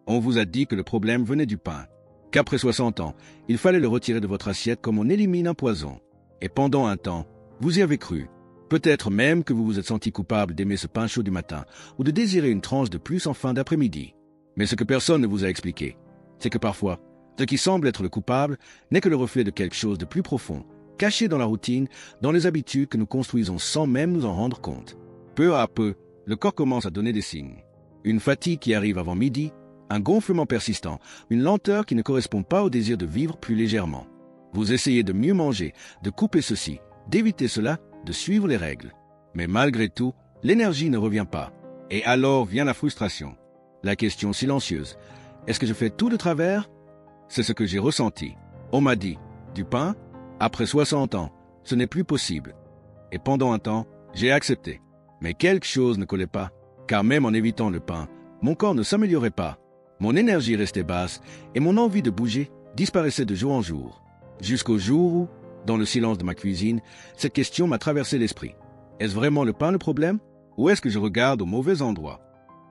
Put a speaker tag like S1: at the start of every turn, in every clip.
S1: On vous a dit que le problème venait du pain, qu'après 60 ans, il fallait le retirer de votre assiette comme on élimine un poison. Et pendant un temps, vous y avez cru. Peut-être même que vous vous êtes senti coupable d'aimer ce pain chaud du matin ou de désirer une tranche de plus en fin d'après-midi. Mais ce que personne ne vous a expliqué, c'est que parfois, ce qui semble être le coupable n'est que le reflet de quelque chose de plus profond, caché dans la routine, dans les habitudes que nous construisons sans même nous en rendre compte. Peu à peu, le corps commence à donner des signes. Une fatigue qui arrive avant midi, un gonflement persistant, une lenteur qui ne correspond pas au désir de vivre plus légèrement. Vous essayez de mieux manger, de couper ceci, d'éviter cela, de suivre les règles. Mais malgré tout, l'énergie ne revient pas. Et alors vient la frustration. La question silencieuse. Est-ce que je fais tout de travers? C'est ce que j'ai ressenti. On m'a dit, du pain? Après 60 ans, ce n'est plus possible. Et pendant un temps, j'ai accepté. Mais quelque chose ne collait pas, car même en évitant le pain, mon corps ne s'améliorait pas. Mon énergie restait basse et mon envie de bouger disparaissait de jour en jour. Jusqu'au jour où, dans le silence de ma cuisine, cette question m'a traversé l'esprit. Est-ce vraiment le pain le problème? Ou est-ce que je regarde au mauvais endroit?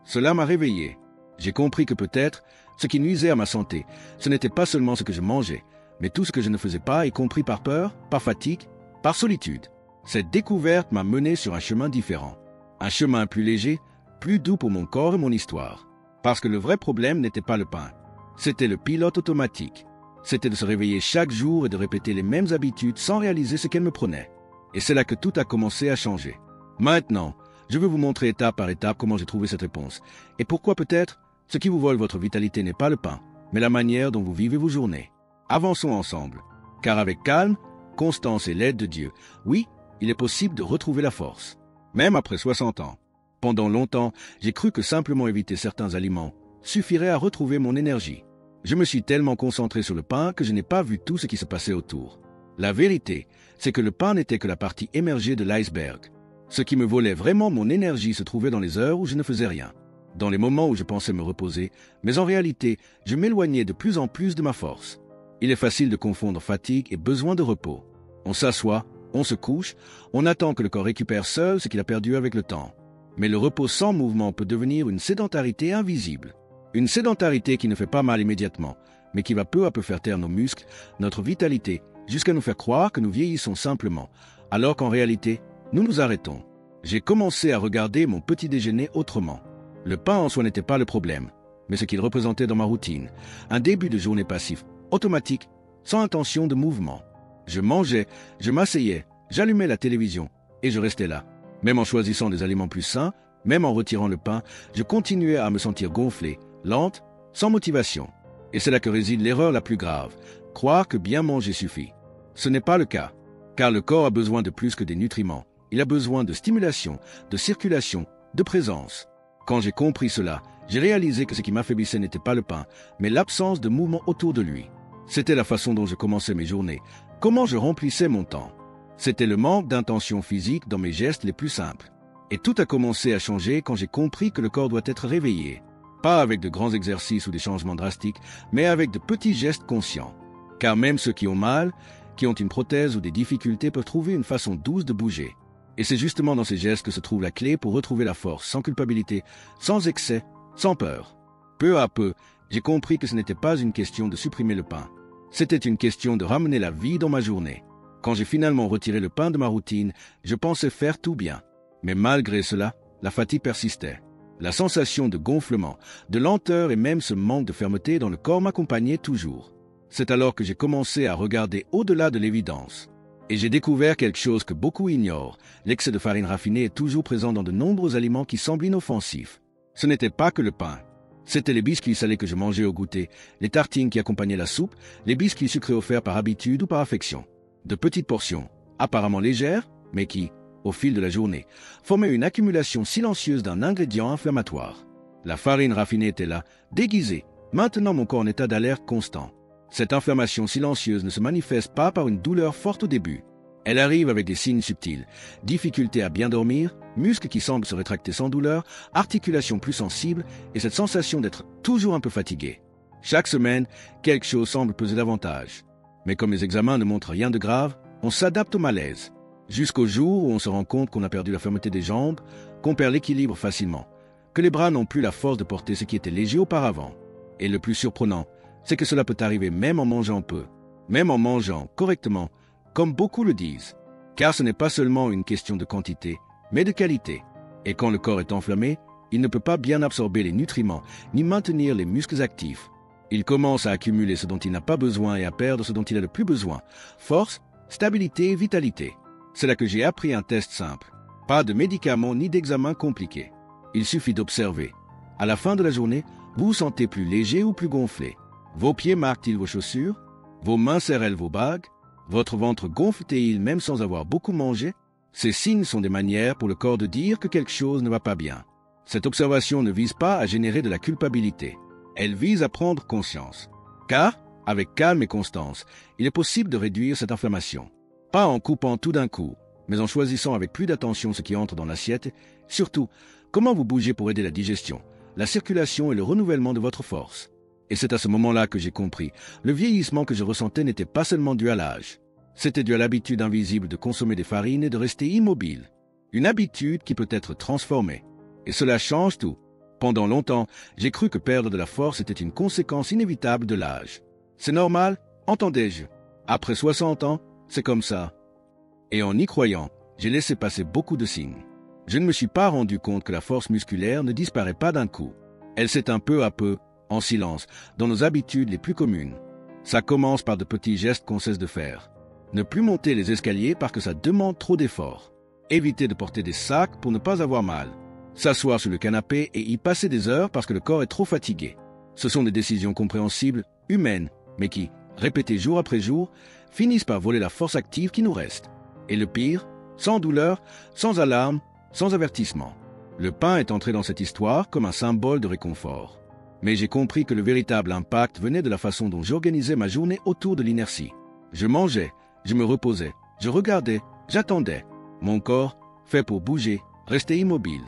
S1: Cela m'a réveillé. J'ai compris que peut-être, ce qui nuisait à ma santé, ce n'était pas seulement ce que je mangeais, mais tout ce que je ne faisais pas, y compris par peur, par fatigue, par solitude. Cette découverte m'a mené sur un chemin différent. Un chemin plus léger, plus doux pour mon corps et mon histoire. Parce que le vrai problème n'était pas le pain. C'était le pilote automatique. C'était de se réveiller chaque jour et de répéter les mêmes habitudes sans réaliser ce qu'elles me prenaient. Et c'est là que tout a commencé à changer. Maintenant, je veux vous montrer étape par étape comment j'ai trouvé cette réponse. Et pourquoi peut-être, ce qui vous vole votre vitalité n'est pas le pain, mais la manière dont vous vivez vos journées. Avançons ensemble. Car avec calme, constance et l'aide de Dieu, oui, il est possible de retrouver la force. Même après 60 ans. Pendant longtemps, j'ai cru que simplement éviter certains aliments suffirait à retrouver mon énergie. Je me suis tellement concentré sur le pain que je n'ai pas vu tout ce qui se passait autour. La vérité, c'est que le pain n'était que la partie émergée de l'iceberg. Ce qui me volait vraiment mon énergie se trouvait dans les heures où je ne faisais rien, dans les moments où je pensais me reposer, mais en réalité, je m'éloignais de plus en plus de ma force. Il est facile de confondre fatigue et besoin de repos. On s'assoit, on se couche, on attend que le corps récupère seul ce qu'il a perdu avec le temps. Mais le repos sans mouvement peut devenir une sédentarité invisible. Une sédentarité qui ne fait pas mal immédiatement, mais qui va peu à peu faire taire nos muscles, notre vitalité, jusqu'à nous faire croire que nous vieillissons simplement, alors qu'en réalité, nous nous arrêtons. J'ai commencé à regarder mon petit déjeuner autrement. Le pain en soi n'était pas le problème, mais ce qu'il représentait dans ma routine, un début de journée passif, automatique, sans intention de mouvement. Je mangeais, je m'asseyais, j'allumais la télévision, et je restais là. Même en choisissant des aliments plus sains, même en retirant le pain, je continuais à me sentir gonflé, lente, sans motivation. Et c'est là que réside l'erreur la plus grave, croire que bien manger suffit. Ce n'est pas le cas, car le corps a besoin de plus que des nutriments. Il a besoin de stimulation, de circulation, de présence. Quand j'ai compris cela, j'ai réalisé que ce qui m'affaiblissait n'était pas le pain, mais l'absence de mouvement autour de lui. C'était la façon dont je commençais mes journées, comment je remplissais mon temps. C'était le manque d'intention physique dans mes gestes les plus simples. Et tout a commencé à changer quand j'ai compris que le corps doit être réveillé. Pas avec de grands exercices ou des changements drastiques, mais avec de petits gestes conscients. Car même ceux qui ont mal, qui ont une prothèse ou des difficultés peuvent trouver une façon douce de bouger. Et c'est justement dans ces gestes que se trouve la clé pour retrouver la force sans culpabilité, sans excès, sans peur. Peu à peu, j'ai compris que ce n'était pas une question de supprimer le pain. C'était une question de ramener la vie dans ma journée. Quand j'ai finalement retiré le pain de ma routine, je pensais faire tout bien. Mais malgré cela, la fatigue persistait. La sensation de gonflement, de lenteur et même ce manque de fermeté dans le corps m'accompagnait toujours. C'est alors que j'ai commencé à regarder au-delà de l'évidence. Et j'ai découvert quelque chose que beaucoup ignorent. L'excès de farine raffinée est toujours présent dans de nombreux aliments qui semblent inoffensifs. Ce n'était pas que le pain. C'étaient les biscuits salés que je mangeais au goûter, les tartines qui accompagnaient la soupe, les biscuits sucrés offerts par habitude ou par affection. De petites portions, apparemment légères, mais qui, au fil de la journée, formaient une accumulation silencieuse d'un ingrédient inflammatoire. La farine raffinée était là, déguisée, maintenant mon corps en état d'alerte constant. Cette inflammation silencieuse ne se manifeste pas par une douleur forte au début. Elle arrive avec des signes subtils, difficulté à bien dormir, muscles qui semblent se rétracter sans douleur, articulations plus sensibles et cette sensation d'être toujours un peu fatigué. Chaque semaine, quelque chose semble peser davantage. Mais comme les examens ne montrent rien de grave, on s'adapte au malaise. Jusqu'au jour où on se rend compte qu'on a perdu la fermeté des jambes, qu'on perd l'équilibre facilement, que les bras n'ont plus la force de porter ce qui était léger auparavant. Et le plus surprenant, c'est que cela peut arriver même en mangeant peu, même en mangeant correctement, comme beaucoup le disent. Car ce n'est pas seulement une question de quantité, mais de qualité. Et quand le corps est enflammé, il ne peut pas bien absorber les nutriments, ni maintenir les muscles actifs. Il commence à accumuler ce dont il n'a pas besoin et à perdre ce dont il a le plus besoin. Force, stabilité et vitalité. C'est là que j'ai appris un test simple. Pas de médicaments ni d'examens compliqués. Il suffit d'observer. À la fin de la journée, vous vous sentez plus léger ou plus gonflé. Vos pieds marquent-ils vos chaussures? Vos mains serrent-elles vos bagues? Votre ventre gonfle-t-il même sans avoir beaucoup mangé? Ces signes sont des manières pour le corps de dire que quelque chose ne va pas bien. Cette observation ne vise pas à générer de la culpabilité. Elle vise à prendre conscience. Car, avec calme et constance, il est possible de réduire cette inflammation. Pas en coupant tout d'un coup, mais en choisissant avec plus d'attention ce qui entre dans l'assiette, surtout, comment vous bougez pour aider la digestion, la circulation et le renouvellement de votre force. Et c'est à ce moment-là que j'ai compris, le vieillissement que je ressentais n'était pas seulement dû à l'âge. C'était dû à l'habitude invisible de consommer des farines et de rester immobile. Une habitude qui peut être transformée. Et cela change tout. Pendant longtemps, j'ai cru que perdre de la force était une conséquence inévitable de l'âge. C'est normal, entendais-je. Après 60 ans, c'est comme ça. Et en y croyant, j'ai laissé passer beaucoup de signes. Je ne me suis pas rendu compte que la force musculaire ne disparaît pas d'un coup. Elle s'éteint peu à peu, en silence, dans nos habitudes les plus communes. Ça commence par de petits gestes qu'on cesse de faire. Ne plus monter les escaliers parce que ça demande trop d'efforts. Éviter de porter des sacs pour ne pas avoir mal. S'asseoir sur le canapé et y passer des heures parce que le corps est trop fatigué. Ce sont des décisions compréhensibles, humaines, mais qui, répétées jour après jour, finissent par voler la force active qui nous reste. Et le pire, sans douleur, sans alarme, sans avertissement. Le pain est entré dans cette histoire comme un symbole de réconfort. Mais j'ai compris que le véritable impact venait de la façon dont j'organisais ma journée autour de l'inertie. Je mangeais, je me reposais, je regardais, j'attendais. Mon corps, fait pour bouger, restait immobile.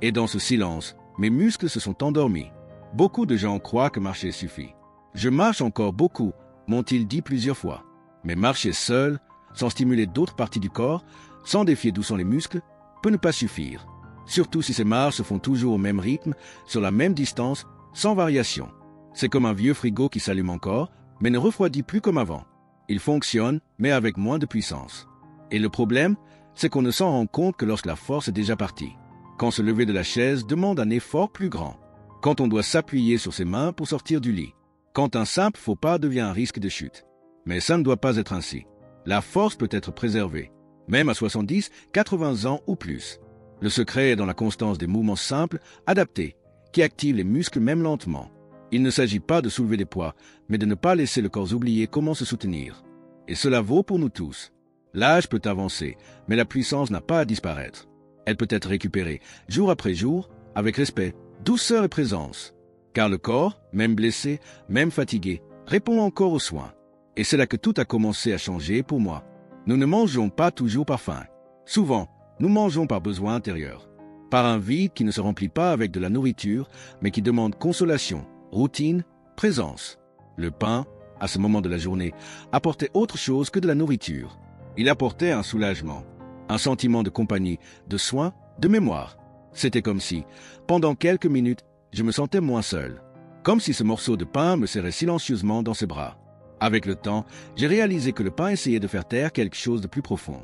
S1: Et dans ce silence, mes muscles se sont endormis. Beaucoup de gens croient que marcher suffit. Je marche encore beaucoup, m'ont-ils dit plusieurs fois. Mais marcher seul, sans stimuler d'autres parties du corps, sans défier d'où sont les muscles, peut ne pas suffire. Surtout si ces marches se font toujours au même rythme, sur la même distance, sans variation. C'est comme un vieux frigo qui s'allume encore, mais ne refroidit plus comme avant. Il fonctionne, mais avec moins de puissance. Et le problème, c'est qu'on ne s'en rend compte que lorsque la force est déjà partie. Quand se lever de la chaise demande un effort plus grand. Quand on doit s'appuyer sur ses mains pour sortir du lit. Quand un simple faux pas devient un risque de chute. Mais ça ne doit pas être ainsi. La force peut être préservée, même à 70, 80 ans ou plus. Le secret est dans la constance des mouvements simples, adaptés, qui activent les muscles même lentement. Il ne s'agit pas de soulever des poids, mais de ne pas laisser le corps oublier comment se soutenir. Et cela vaut pour nous tous. L'âge peut avancer, mais la puissance n'a pas à disparaître. Elle peut être récupérée, jour après jour, avec respect, douceur et présence. Car le corps, même blessé, même fatigué, répond encore aux soins. Et c'est là que tout a commencé à changer pour moi. Nous ne mangeons pas toujours par faim. Souvent, nous mangeons par besoin intérieur. Par un vide qui ne se remplit pas avec de la nourriture, mais qui demande consolation, routine, présence. Le pain, à ce moment de la journée, apportait autre chose que de la nourriture. Il apportait un soulagement, un sentiment de compagnie, de soin, de mémoire. C'était comme si, pendant quelques minutes, je me sentais moins seul. Comme si ce morceau de pain me serrait silencieusement dans ses bras. Avec le temps, j'ai réalisé que le pain essayait de faire taire quelque chose de plus profond.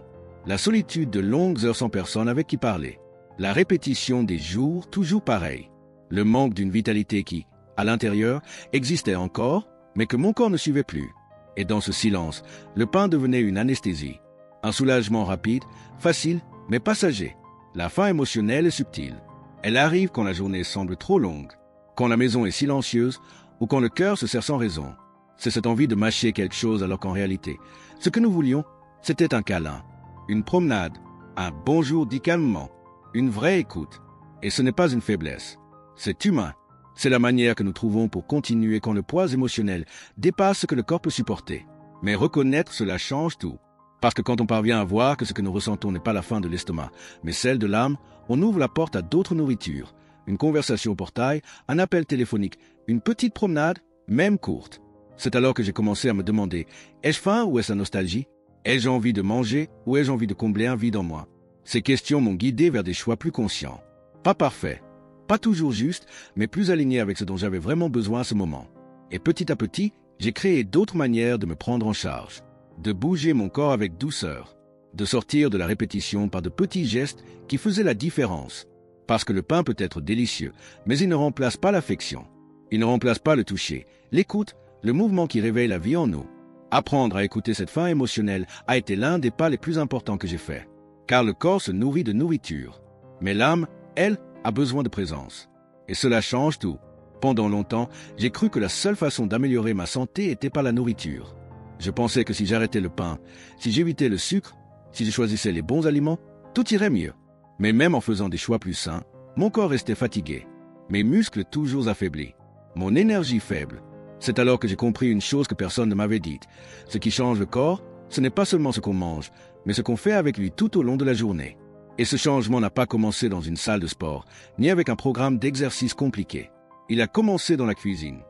S1: La solitude de longues heures sans personne avec qui parler. La répétition des jours toujours pareils. Le manque d'une vitalité qui, à l'intérieur, existait encore, mais que mon corps ne suivait plus. Et dans ce silence, le pain devenait une anesthésie. Un soulagement rapide, facile, mais passager. La faim émotionnelle est subtile. Elle arrive quand la journée semble trop longue, quand la maison est silencieuse ou quand le cœur se serre sans raison. C'est cette envie de mâcher quelque chose alors qu'en réalité, ce que nous voulions, c'était un câlin, une promenade, un bonjour dit calmement, une vraie écoute. Et ce n'est pas une faiblesse. C'est humain. C'est la manière que nous trouvons pour continuer quand le poids émotionnel dépasse ce que le corps peut supporter. Mais reconnaître cela change tout. Parce que quand on parvient à voir que ce que nous ressentons n'est pas la faim de l'estomac, mais celle de l'âme, on ouvre la porte à d'autres nourritures. Une conversation au portail, un appel téléphonique, une petite promenade, même courte. C'est alors que j'ai commencé à me demander, ai-je faim ou est-ce la nostalgie? Ai-je envie de manger ou ai-je envie de combler un vide en moi? Ces questions m'ont guidé vers des choix plus conscients. Pas parfaits, Pas toujours juste, mais plus aligné avec ce dont j'avais vraiment besoin à ce moment. Et petit à petit, j'ai créé d'autres manières de me prendre en charge, de bouger mon corps avec douceur, de sortir de la répétition par de petits gestes qui faisaient la différence. Parce que le pain peut être délicieux, mais il ne remplace pas l'affection. Il ne remplace pas le toucher, l'écoute, le mouvement qui réveille la vie en nous. Apprendre à écouter cette faim émotionnelle a été l'un des pas les plus importants que j'ai fait. Car le corps se nourrit de nourriture. Mais l'âme, elle, a besoin de présence. Et cela change tout. Pendant longtemps, j'ai cru que la seule façon d'améliorer ma santé était par la nourriture. Je pensais que si j'arrêtais le pain, si j'évitais le sucre, si je choisissais les bons aliments, tout irait mieux. Mais même en faisant des choix plus sains, mon corps restait fatigué, mes muscles toujours affaiblis, mon énergie faible. C'est alors que j'ai compris une chose que personne ne m'avait dite. Ce qui change le corps, ce n'est pas seulement ce qu'on mange, mais ce qu'on fait avec lui tout au long de la journée. Et ce changement n'a pas commencé dans une salle de sport, ni avec un programme d'exercice compliqué. Il a commencé dans la cuisine.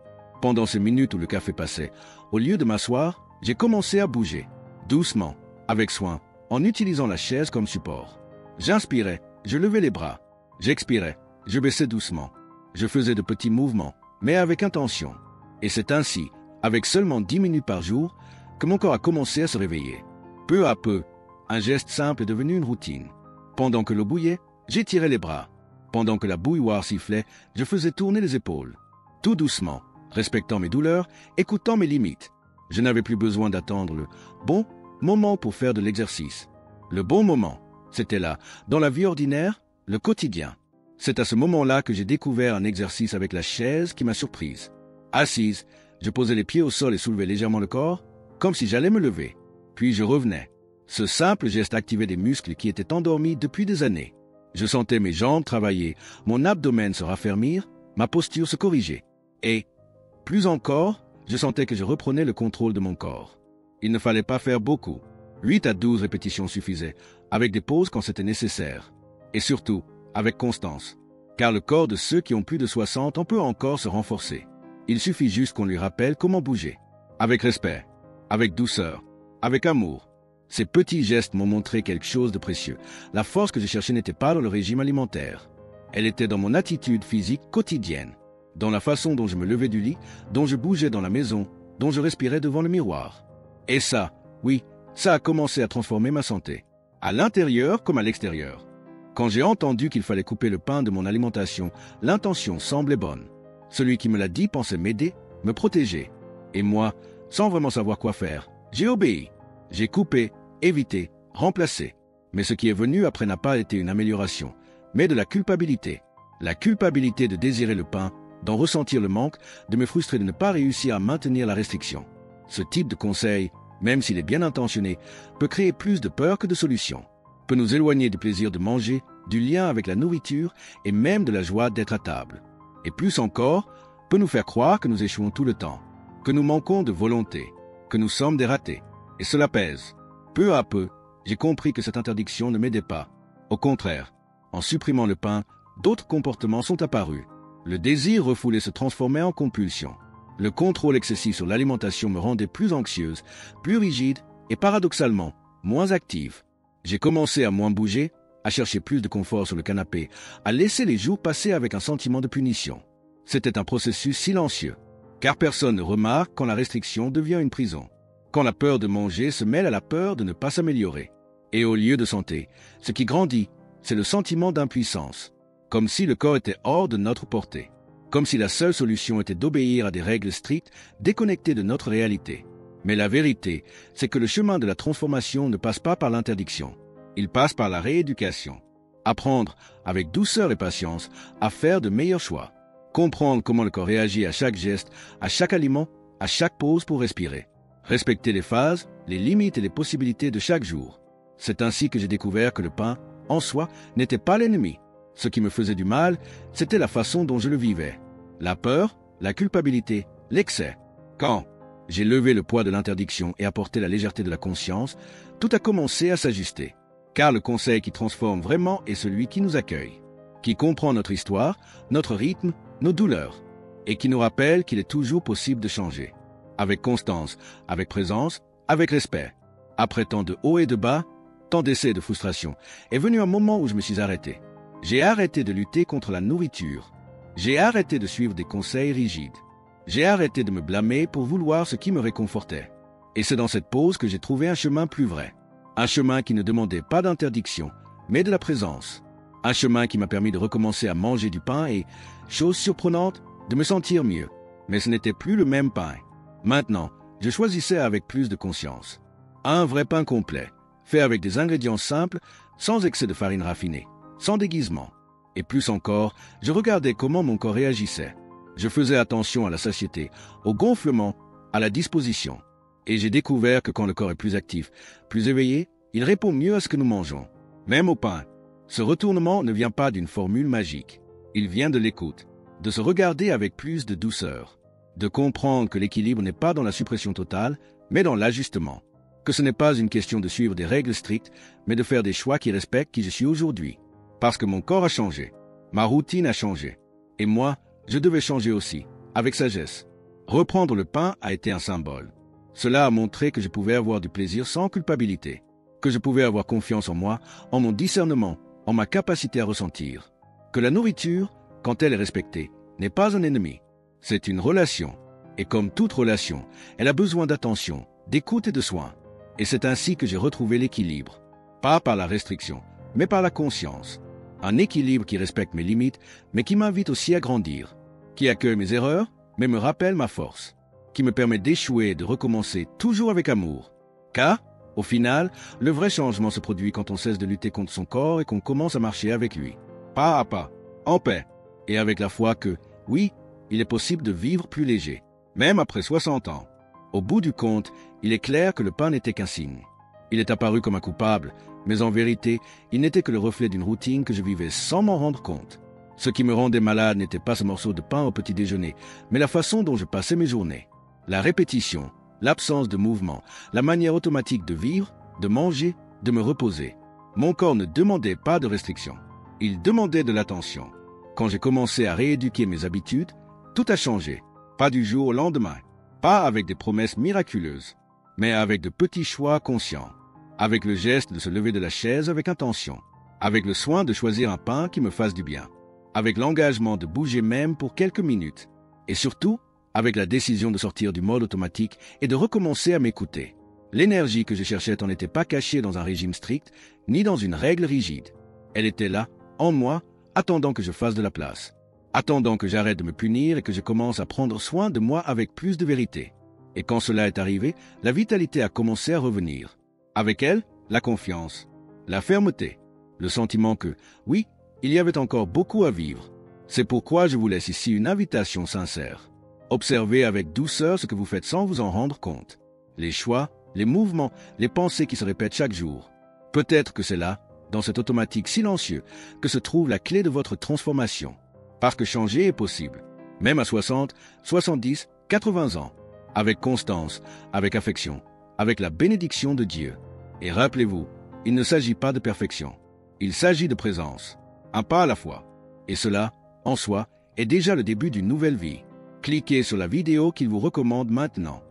S1: Pendant ces minutes où le café passait, au lieu de m'asseoir, j'ai commencé à bouger, doucement, avec soin, en utilisant la chaise comme support. J'inspirais, je levais les bras. J'expirais, je baissais doucement. Je faisais de petits mouvements, mais avec intention. Et c'est ainsi, avec seulement 10 minutes par jour, que mon corps a commencé à se réveiller. Peu à peu, un geste simple est devenu une routine. Pendant que l'eau bouillait, j'étirais les bras. Pendant que la bouilloire sifflait, je faisais tourner les épaules. Tout doucement, respectant mes douleurs, écoutant mes limites. Je n'avais plus besoin d'attendre le bon moment pour faire de l'exercice. Le bon moment, c'était là, dans la vie ordinaire, le quotidien. C'est à ce moment-là que j'ai découvert un exercice avec la chaise qui m'a surprise. Assise, je posais les pieds au sol et soulevais légèrement le corps, comme si j'allais me lever. Puis je revenais. Ce simple geste activait des muscles qui étaient endormis depuis des années. Je sentais mes jambes travailler, mon abdomen se raffermir, ma posture se corriger. Et, plus encore, je sentais que je reprenais le contrôle de mon corps. Il ne fallait pas faire beaucoup. 8 à 12 répétitions suffisaient, avec des pauses quand c'était nécessaire. Et surtout, avec constance. Car le corps de ceux qui ont plus de 60 en peut encore se renforcer. Il suffit juste qu'on lui rappelle comment bouger. Avec respect, avec douceur, avec amour. Ces petits gestes m'ont montré quelque chose de précieux. La force que je cherchais n'était pas dans le régime alimentaire. Elle était dans mon attitude physique quotidienne, dans la façon dont je me levais du lit, dont je bougeais dans la maison, dont je respirais devant le miroir. Et ça, oui, ça a commencé à transformer ma santé, à l'intérieur comme à l'extérieur. Quand j'ai entendu qu'il fallait couper le pain de mon alimentation, l'intention semblait bonne. Celui qui me l'a dit pensait m'aider, me protéger. Et moi, sans vraiment savoir quoi faire, j'ai obéi. J'ai coupé, évité, remplacé. Mais ce qui est venu après n'a pas été une amélioration, mais de la culpabilité. La culpabilité de désirer le pain, d'en ressentir le manque, de me frustrer de ne pas réussir à maintenir la restriction. Ce type de conseil, même s'il est bien intentionné, peut créer plus de peur que de solutions, peut nous éloigner du plaisir de manger, du lien avec la nourriture et même de la joie d'être à table. Et plus encore, peut nous faire croire que nous échouons tout le temps, que nous manquons de volonté, que nous sommes des ratés. Et cela pèse. Peu à peu, j'ai compris que cette interdiction ne m'aidait pas. Au contraire, en supprimant le pain, d'autres comportements sont apparus. Le désir refoulé se transformait en compulsion. Le contrôle excessif sur l'alimentation me rendait plus anxieuse, plus rigide et paradoxalement, moins active. J'ai commencé à moins bouger, à chercher plus de confort sur le canapé, à laisser les jours passer avec un sentiment de punition. C'était un processus silencieux, car personne ne remarque quand la restriction devient une prison, quand la peur de manger se mêle à la peur de ne pas s'améliorer. Et au lieu de santé, ce qui grandit, c'est le sentiment d'impuissance, comme si le corps était hors de notre portée, comme si la seule solution était d'obéir à des règles strictes, déconnectées de notre réalité. Mais la vérité, c'est que le chemin de la transformation ne passe pas par l'interdiction. Il passe par la rééducation. Apprendre, avec douceur et patience, à faire de meilleurs choix. Comprendre comment le corps réagit à chaque geste, à chaque aliment, à chaque pause pour respirer. Respecter les phases, les limites et les possibilités de chaque jour. C'est ainsi que j'ai découvert que le pain, en soi, n'était pas l'ennemi. Ce qui me faisait du mal, c'était la façon dont je le vivais. La peur, la culpabilité, l'excès. Quand j'ai levé le poids de l'interdiction et apporté la légèreté de la conscience, tout a commencé à s'ajuster. Car le conseil qui transforme vraiment est celui qui nous accueille, qui comprend notre histoire, notre rythme, nos douleurs, et qui nous rappelle qu'il est toujours possible de changer. Avec constance, avec présence, avec respect. Après tant de hauts et de bas, tant d'essais et de frustration, est venu un moment où je me suis arrêté. J'ai arrêté de lutter contre la nourriture. J'ai arrêté de suivre des conseils rigides. J'ai arrêté de me blâmer pour vouloir ce qui me réconfortait. Et c'est dans cette pause que j'ai trouvé un chemin plus vrai. Un chemin qui ne demandait pas d'interdiction, mais de la présence. Un chemin qui m'a permis de recommencer à manger du pain et, chose surprenante, de me sentir mieux. Mais ce n'était plus le même pain. Maintenant, je choisissais avec plus de conscience. Un vrai pain complet, fait avec des ingrédients simples, sans excès de farine raffinée, sans déguisement. Et plus encore, je regardais comment mon corps réagissait. Je faisais attention à la satiété, au gonflement, à la disposition. Et j'ai découvert que quand le corps est plus actif, plus éveillé, il répond mieux à ce que nous mangeons. Même au pain. Ce retournement ne vient pas d'une formule magique. Il vient de l'écoute, de se regarder avec plus de douceur, de comprendre que l'équilibre n'est pas dans la suppression totale, mais dans l'ajustement. Que ce n'est pas une question de suivre des règles strictes, mais de faire des choix qui respectent qui je suis aujourd'hui. Parce que mon corps a changé, ma routine a changé. Et moi, je devais changer aussi, avec sagesse. Reprendre le pain a été un symbole. Cela a montré que je pouvais avoir du plaisir sans culpabilité, que je pouvais avoir confiance en moi, en mon discernement, en ma capacité à ressentir. Que la nourriture, quand elle est respectée, n'est pas un ennemi. C'est une relation. Et comme toute relation, elle a besoin d'attention, d'écoute et de soins. Et c'est ainsi que j'ai retrouvé l'équilibre. Pas par la restriction, mais par la conscience. Un équilibre qui respecte mes limites, mais qui m'invite aussi à grandir. Qui accueille mes erreurs, mais me rappelle ma force. Qui me permet d'échouer et de recommencer toujours avec amour. Car, au final, le vrai changement se produit quand on cesse de lutter contre son corps et qu'on commence à marcher avec lui. Pas à pas, en paix, et avec la foi que, oui, il est possible de vivre plus léger, même après 60 ans. Au bout du compte, il est clair que le pain n'était qu'un signe. Il est apparu comme un coupable, mais en vérité, il n'était que le reflet d'une routine que je vivais sans m'en rendre compte. Ce qui me rendait malade n'était pas ce morceau de pain au petit déjeuner, mais la façon dont je passais mes journées. La répétition, l'absence de mouvement, la manière automatique de vivre, de manger, de me reposer. Mon corps ne demandait pas de restriction. Il demandait de l'attention. Quand j'ai commencé à rééduquer mes habitudes, tout a changé. Pas du jour au lendemain. Pas avec des promesses miraculeuses, mais avec de petits choix conscients. Avec le geste de se lever de la chaise avec intention. Avec le soin de choisir un pain qui me fasse du bien. Avec l'engagement de bouger même pour quelques minutes. Et surtout, avec la décision de sortir du mode automatique et de recommencer à m'écouter. L'énergie que je cherchais n'en était pas cachée dans un régime strict, ni dans une règle rigide. Elle était là, en moi, attendant que je fasse de la place. Attendant que j'arrête de me punir et que je commence à prendre soin de moi avec plus de vérité. Et quand cela est arrivé, la vitalité a commencé à revenir. Avec elle, la confiance, la fermeté, le sentiment que, oui, il y avait encore beaucoup à vivre. C'est pourquoi je vous laisse ici une invitation sincère. Observez avec douceur ce que vous faites sans vous en rendre compte. Les choix, les mouvements, les pensées qui se répètent chaque jour. Peut-être que c'est là, dans cet automatique silencieux, que se trouve la clé de votre transformation. Parce que changer est possible, même à 60, 70, 80 ans, avec constance, avec affection, avec la bénédiction de Dieu. Et rappelez-vous, il ne s'agit pas de perfection, il s'agit de présence, un pas à la fois. Et cela, en soi, est déjà le début d'une nouvelle vie. Cliquez sur la vidéo qu'il vous recommande maintenant.